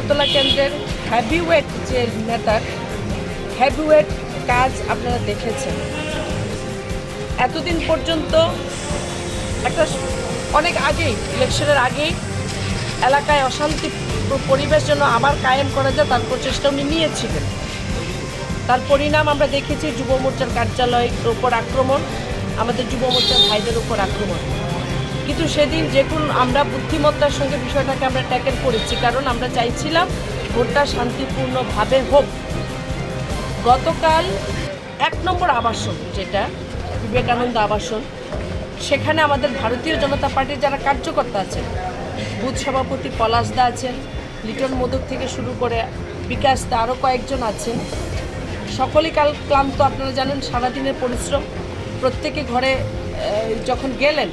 আগরতলা কেন্দ্রের হেভিওয়েট যে নেতার হেভিওয়েট কাজ আপনারা দেখেছেন। এতদিন পর্যন্ত একটা অনেক আগেই ইলেকশনের আগেই এলাকায় অশান্তি পরিবেশ যেন আবার কায়েম করা যায় তার প্রচেষ্টা উনি নিয়েছিলেন। তার পরিণাম আমরা দেখেছি যুব মোর্চার কার্যালয়ের উপর আক্রমণ, আমাদের যুব মোর্চার ভাইদের উপর আক্রমণ। কিন্তু সেদিন যেগুলো আমরা বুদ্ধিমত্তার সঙ্গে বিষয়টাকে আমরা ট্যাকেল করেছি, কারণ আমরা চাইছিলাম ভোটটা শান্তিপূর্ণভাবে হোক। গতকাল 1 নম্বর আবাসন, যেটা বিবেকানন্দ আবাসন, সেখানে আমাদের ভারতীয় জনতা পার্টির যারা কার্যকর্তা আছেন, বুথ সভাপতি পলাশ দা আছেন, লিটন মোদক থেকে শুরু করে বিকাশ দা, আরও কয়েকজন আছেন। সকলেই কাল ক্লান্ত, আপনারা জানেন সারাদিনের পরিশ্রম। প্রত্যেকে ঘরে যখন গেলেন,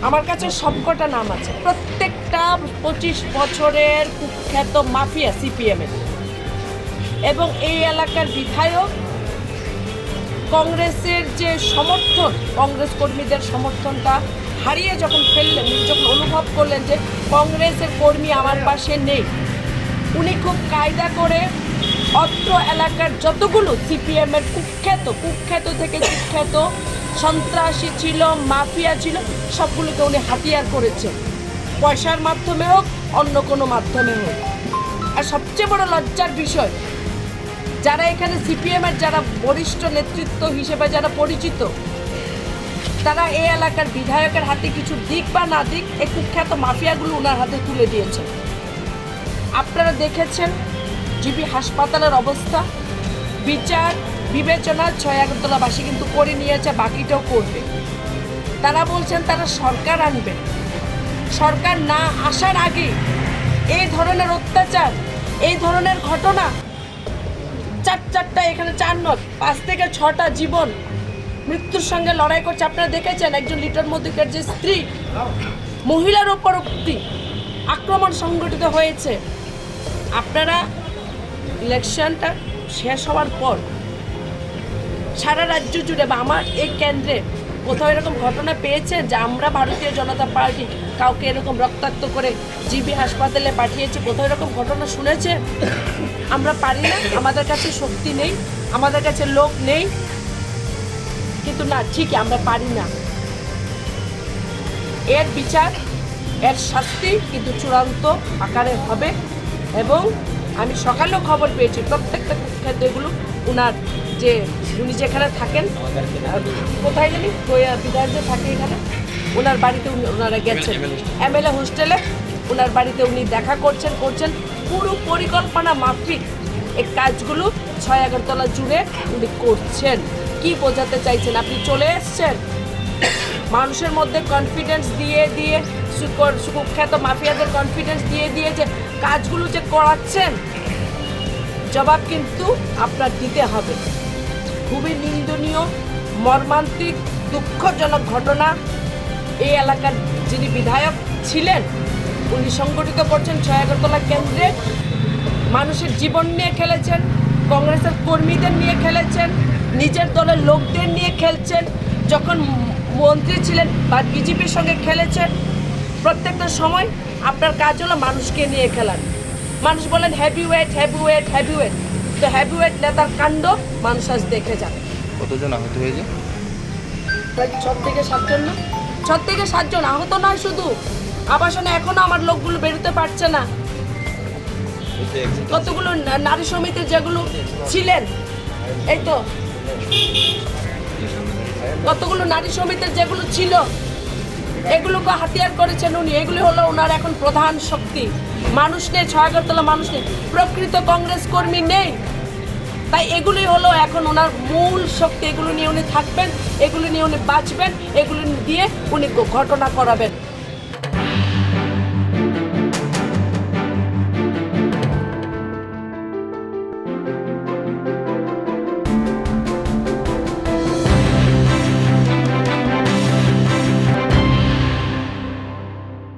আমার কাছে সবকটা নাম আছে, প্রত্যেকটা 25 বছরের কুখ্যাত মাফিয়া সিপিএমের, এবং এই এলাকার বিধায়ক। কংগ্রেসের যে সমর্থন, কংগ্রেস কর্মীদের সমর্থনটা হারিয়ে যখন ফেললেন, যখন অনুভব করলেন যে কংগ্রেসের কর্মী আমার পাশে নেই, উনি খুব কায়দা করে অত্র এলাকার যতগুলো সিপিএমের কুখ্যাত থেকে কুখ্যাত সন্ত্রাসী ছিল, মাফিয়া ছিল, সবগুলোকে উনি হাতিয়ার করেছেন, পয়সার মাধ্যমে হোক অন্য কোনো মাধ্যমে হোক। আর সবচেয়ে বড় লজ্জার বিষয়, যারা এখানে সিপিএমের যারা বরিষ্ঠ নেতৃত্ব হিসেবে যারা পরিচিত, তারা এই এলাকার বিধায়কের হাতে কিছু দিক বা না দিক এই কুখ্যাত মাফিয়াগুলো ওনার হাতে তুলে দিয়েছেন। আপনারা দেখেছেন জিবি হাসপাতালের অবস্থা, বিচার বিবেচনা 6 আগরতলাবাসী কিন্তু করে নিয়েছে, বাকিটাও করবে। তারা বলছেন তারা সরকার আনবে, সরকার না আসার আগে এই ধরনের অত্যাচার, এই ধরনের ঘটনা, চারটা এখানে 4 নয় 5 থেকে 6টা জীবন মৃত্যুর সঙ্গে লড়াই করছে। আপনারা দেখেছেন একজন লিটন মোদকের যে স্ত্রী, মহিলার ওপর অব্দি আক্রমণ সংঘটিত হয়েছে। আপনারা ইলেকশনটা শেষ হওয়ার পর সারা রাজ্য জুড়ে বা আমার এই কেন্দ্রে কোথাও এরকম ঘটনা পেয়েছেন যে আমরা ভারতীয় জনতা পার্টি কাউকে এরকম রক্তাক্ত করে জিবি হাসপাতালে পাঠিয়েছি? কোথাও এরকম ঘটনা শুনেছে? আমরা পারি না, আমাদের কাছে শক্তি নেই, আমাদের কাছে লোক নেই, কিন্তু না, ঠিকই আমরা পারি না। এর বিচার, এর শাস্তি কিন্তু চূড়ান্ত আকারে হবে। এবং আমি সকালেও খবর পেয়েছি প্রত্যেকটা ক্ষেত্রগুলো ওনার যে উনি যেখানে থাকেন, কোথায় জানি বিধায়ক যে থাকে এখানে, ওনার বাড়িতে ওনারা গেছেন, এমএলএ হোস্টেলে ওনার বাড়িতে উনি দেখা করছেন পুরো পরিকল্পনা মাফিক এই কাজগুলো 6 আগরতলা জুড়ে উনি করছেন। কি বোঝাতে চাইছেন? আপনি চলে এসছেন মানুষের মধ্যে কনফিডেন্স দিয়ে সুখ্যাত মাফিয়াদের কনফিডেন্স দিয়ে যে কাজগুলো যে করাচ্ছেন, জবাব কিন্তু আপনার দিতে হবে। খুবই নিন্দনীয়, মর্মান্তিক, দুঃখজনক ঘটনা। এই এলাকার যিনি বিধায়ক ছিলেন, উনি সংগঠিত করছেন 6 আগরতলা কেন্দ্রে, মানুষের জীবন নিয়ে খেলেছেন, কংগ্রেসের কর্মীদের নিয়ে খেলেছেন, নিজের দলের লোকদের নিয়ে খেলছেন, যখন মন্ত্রী ছিলেন বা বিজেপির সঙ্গে খেলেছেন। প্রত্যেকটা সময় আপনার কাজ হলো মানুষকে নিয়ে খেলার। মানুষ বলেন হেভিওয়েট, তো হেভিওয়েট নেতার কাণ্ড মানুষ আজ দেখে যান। কতজন আহত হয়েছে? প্রায় 6 থেকে 7 জন না, 6 থেকে 7 জন আহত নয়, শুধু আবাসনে এখনো আমার লোকগুলো বেরোতে পারছে না। কতগুলো নারী সমিতি যেগুলো ছিলেন, এই তো কতগুলো নারী সমিতি যেগুলো ছিল, এগুলোকে হাতিয়ার করেছেন উনি। এগুলি হলো ওনার এখন প্রধান শক্তি। মানুষ নেই 6 আগরতলা, মানুষ নেই, প্রকৃত কংগ্রেস কর্মী নেই, তাই এগুলি হলো এখন ওনার মূল শক্তি। এগুলো নিয়ে উনি থাকবেন, এগুলো নিয়ে উনি বাঁচবেন, এগুলো দিয়ে উনি ঘটনা করাবেন।